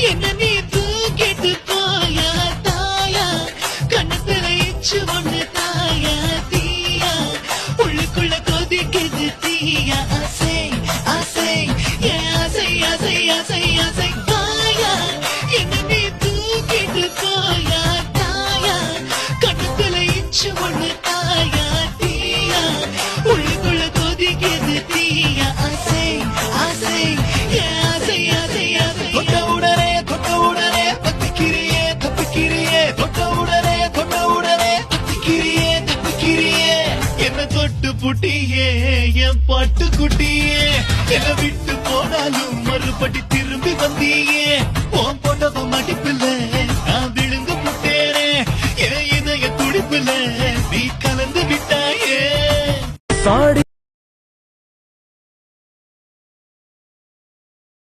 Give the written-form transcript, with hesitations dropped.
என்ன நீ தூக்கிட்டு போயா தாயா கண்ணத்துல இச்சு ஒண்ணு தாயா தீயா உள்ளுக்குள்ள கொதிக்குது தீயா ஆசை ஆசை என் ஆசை ஆசை ஆசை ஆசை தாயா என்ன நீ தூக்கிட்டு போயா தாயா கண்ணத்துல இச்சு ஒண்ணு தாயா தீயா உள்ளுக்குள்ள கொதிக்குது தீயா ஆசை ஆசை என் ஆசை ஆசை ஆசை தொட்ட உடனே பத்திக்கிறியே தப்பிக்கிறியே தொட்ட உடனே பத்திக்கிறியே என்ன தொட்டு புட்டியே என் பாட்டு குட்டியே என்ன விட்டு போனாலும் மறுபடி திரும்பி வந்தியே உன் போட்டவ மடிப்பில்ல நான் விழுந்து புட்டேனே என் இதய துடிப்பில்ல நீ கலந்து விட்டாயே சாடி